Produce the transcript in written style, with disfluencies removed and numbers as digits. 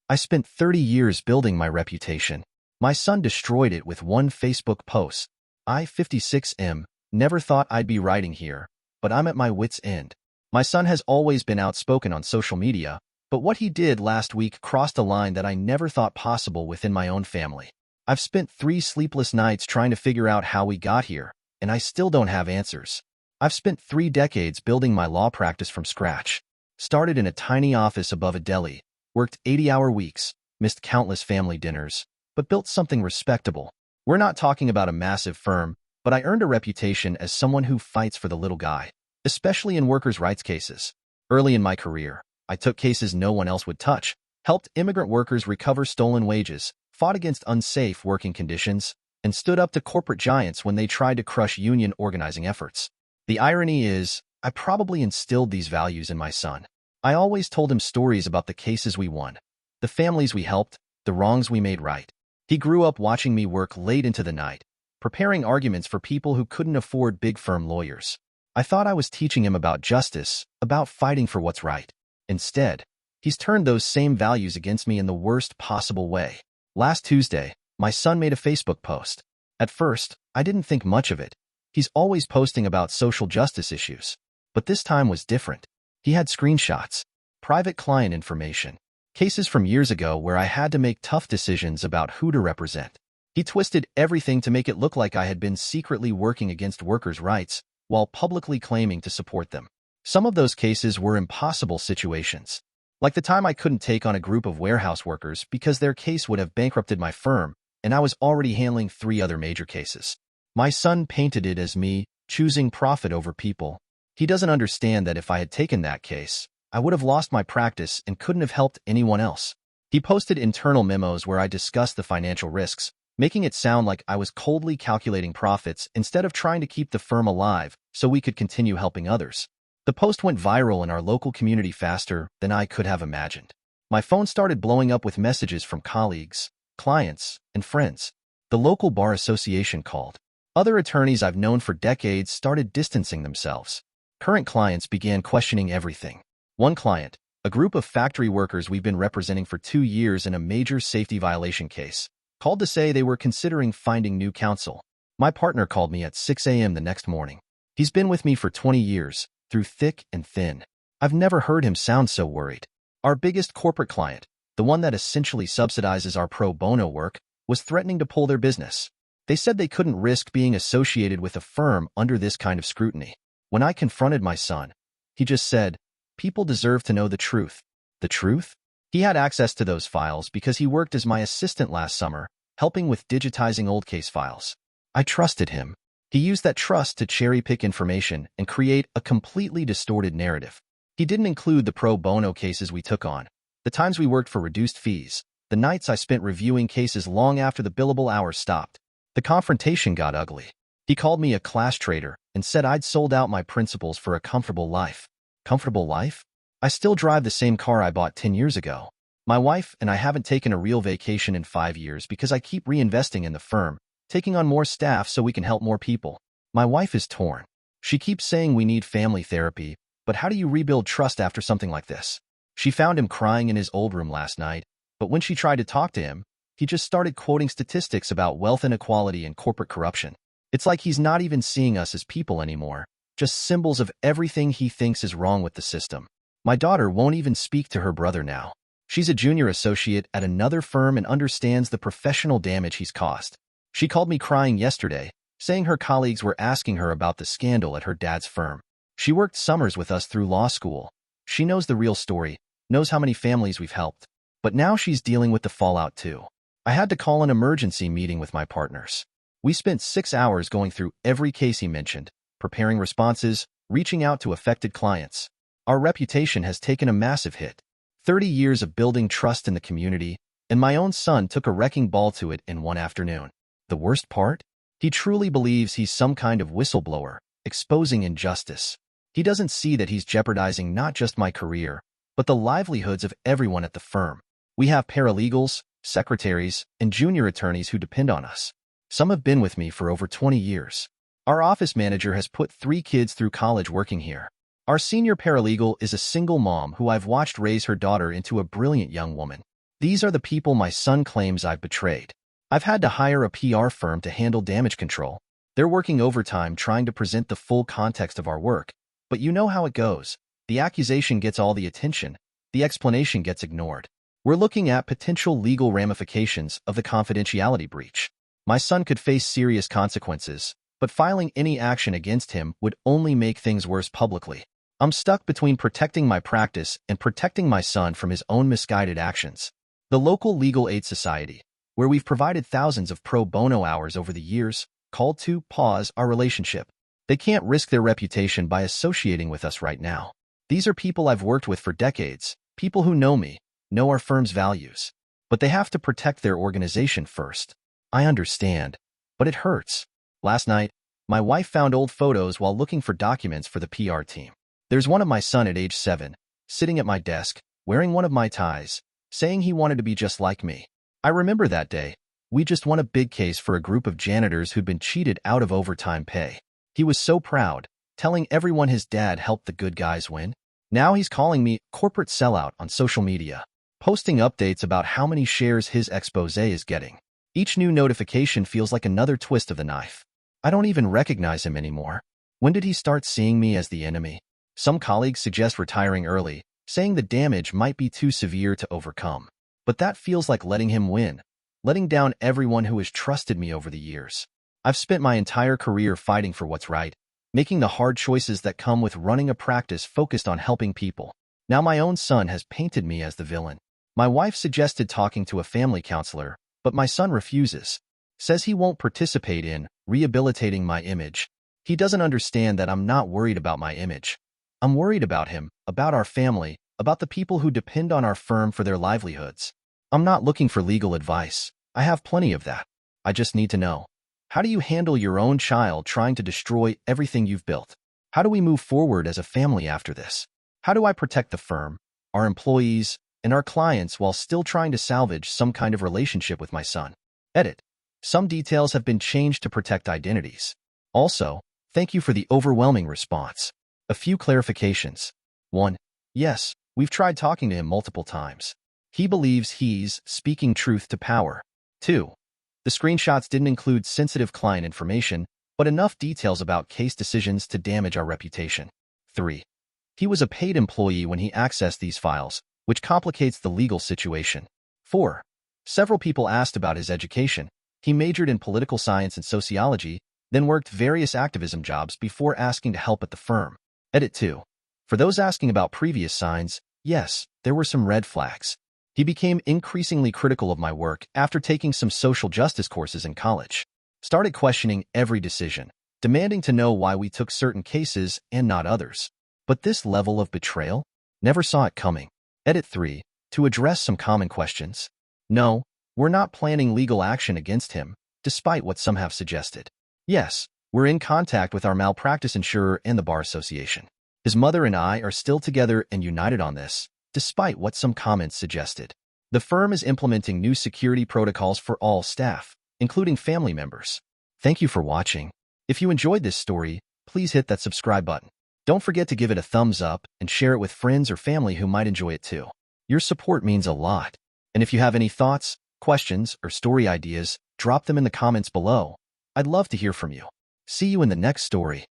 I spent 30 years building my reputation. My son destroyed it with one Facebook post. I, 56M, never thought I'd be writing here, but I'm at my wit's end. My son has always been outspoken on social media, but what he did last week crossed a line that I never thought possible within my own family. I've spent 3 sleepless nights trying to figure out how we got here, and I still don't have answers. I've spent 3 decades building my law practice from scratch. Started in a tiny office above a deli, worked 80-hour weeks, missed countless family dinners, but built something respectable. We're not talking about a massive firm, but I earned a reputation as someone who fights for the little guy, especially in workers' rights cases. Early in my career, I took cases no one else would touch, helped immigrant workers recover stolen wages, fought against unsafe working conditions, and stood up to corporate giants when they tried to crush union organizing efforts. The irony is, I probably instilled these values in my son. I always told him stories about the cases we won, the families we helped, the wrongs we made right. He grew up watching me work late into the night, preparing arguments for people who couldn't afford big firm lawyers. I thought I was teaching him about justice, about fighting for what's right. Instead, he's turned those same values against me in the worst possible way. Last Tuesday, my son made a Facebook post. At first, I didn't think much of it. He's always posting about social justice issues. But this time was different. He had screenshots, private client information, cases from years ago where I had to make tough decisions about who to represent. He twisted everything to make it look like I had been secretly working against workers' rights while publicly claiming to support them. Some of those cases were impossible situations. Like the time I couldn't take on a group of warehouse workers because their case would have bankrupted my firm, and I was already handling 3 other major cases. My son painted it as me choosing profit over people. He doesn't understand that if I had taken that case, I would have lost my practice and couldn't have helped anyone else. He posted internal memos where I discussed the financial risks, making it sound like I was coldly calculating profits instead of trying to keep the firm alive so we could continue helping others. The post went viral in our local community faster than I could have imagined. My phone started blowing up with messages from colleagues, clients, and friends. The local bar association called. Other attorneys I've known for decades started distancing themselves. Current clients began questioning everything. One client, a group of factory workers we've been representing for 2 years in a major safety violation case, called to say they were considering finding new counsel. My partner called me at 6 a.m. the next morning. He's been with me for 20 years, through thick and thin. I've never heard him sound so worried. Our biggest corporate client, the one that essentially subsidizes our pro bono work, was threatening to pull their business. They said they couldn't risk being associated with a firm under this kind of scrutiny. When I confronted my son, he just said, "People deserve to know the truth." The truth? He had access to those files because he worked as my assistant last summer, helping with digitizing old case files. I trusted him. He used that trust to cherry-pick information and create a completely distorted narrative. He didn't include the pro bono cases we took on, the times we worked for reduced fees, the nights I spent reviewing cases long after the billable hours stopped. The confrontation got ugly. He called me a class traitor and said I'd sold out my principles for a comfortable life. Comfortable life? I still drive the same car I bought 10 years ago. My wife and I haven't taken a real vacation in 5 years because I keep reinvesting in the firm, taking on more staff so we can help more people. My wife is torn. She keeps saying we need family therapy, but how do you rebuild trust after something like this? She found him crying in his old room last night, but when she tried to talk to him, he just started quoting statistics about wealth inequality and corporate corruption. It's like he's not even seeing us as people anymore, just symbols of everything he thinks is wrong with the system. My daughter won't even speak to her brother now. She's a junior associate at another firm and understands the professional damage he's caused. She called me crying yesterday, saying her colleagues were asking her about the scandal at her dad's firm. She worked summers with us through law school. She knows the real story, knows how many families we've helped. But now she's dealing with the fallout too. I had to call an emergency meeting with my partners. We spent 6 hours going through every case he mentioned, preparing responses, reaching out to affected clients. Our reputation has taken a massive hit. 30 years of building trust in the community, and my own son took a wrecking ball to it in one afternoon. The worst part? He truly believes he's some kind of whistleblower, exposing injustice. He doesn't see that he's jeopardizing not just my career, but the livelihoods of everyone at the firm. We have paralegals, secretaries, and junior attorneys who depend on us. Some have been with me for over 20 years. Our office manager has put 3 kids through college working here. Our senior paralegal is a single mom who I've watched raise her daughter into a brilliant young woman. These are the people my son claims I've betrayed. I've had to hire a PR firm to handle damage control. They're working overtime trying to present the full context of our work. But you know how it goes. The accusation gets all the attention. The explanation gets ignored. We're looking at potential legal ramifications of the confidentiality breach. My son could face serious consequences, but filing any action against him would only make things worse publicly. I'm stuck between protecting my practice and protecting my son from his own misguided actions. The local legal aid society, where we've provided thousands of pro bono hours over the years, called to pause our relationship. They can't risk their reputation by associating with us right now. These are people I've worked with for decades, people who know me, know our firm's values. But they have to protect their organization first. I understand, but it hurts. Last night, my wife found old photos while looking for documents for the PR team. There's one of my son at age 7, sitting at my desk, wearing one of my ties, saying he wanted to be just like me. I remember that day. We just won a big case for a group of janitors who'd been cheated out of overtime pay. He was so proud, telling everyone his dad helped the good guys win. Now he's calling me corporate sellout on social media, posting updates about how many shares his expose is getting. Each new notification feels like another twist of the knife. I don't even recognize him anymore. When did he start seeing me as the enemy? Some colleagues suggest retiring early, saying the damage might be too severe to overcome. But that feels like letting him win, letting down everyone who has trusted me over the years. I've spent my entire career fighting for what's right, making the hard choices that come with running a practice focused on helping people. Now my own son has painted me as the villain. My wife suggested talking to a family counselor, but my son refuses. Says he won't participate in rehabilitating my image. He doesn't understand that I'm not worried about my image. I'm worried about him, about our family, about the people who depend on our firm for their livelihoods. I'm not looking for legal advice. I have plenty of that. I just need to know. How do you handle your own child trying to destroy everything you've built? How do we move forward as a family after this? How do I protect the firm, our employees, and our clients while still trying to salvage some kind of relationship with my son? Edit. Some details have been changed to protect identities. Also, thank you for the overwhelming response. A few clarifications. 1. Yes, we've tried talking to him multiple times. He believes he's speaking truth to power. 2. The screenshots didn't include sensitive client information, but enough details about case decisions to damage our reputation. 3. He was a paid employee when he accessed these files, which complicates the legal situation. 4. Several people asked about his education. He majored in political science and sociology, then worked various activism jobs before asking to help at the firm. Edit 2. For those asking about previous signs, yes, there were some red flags. He became increasingly critical of my work after taking some social justice courses in college. Started questioning every decision, demanding to know why we took certain cases and not others. But this level of betrayal? Never saw it coming. Edit 3. To address some common questions. No, we're not planning legal action against him, despite what some have suggested. Yes, we're in contact with our malpractice insurer and the Bar Association. His mother and I are still together and united on this, despite what some comments suggested. The firm is implementing new security protocols for all staff, including family members. Thank you for watching. If you enjoyed this story, please hit that subscribe button. Don't forget to give it a thumbs up and share it with friends or family who might enjoy it too. Your support means a lot. And if you have any thoughts, questions, or story ideas, drop them in the comments below. I'd love to hear from you. See you in the next story.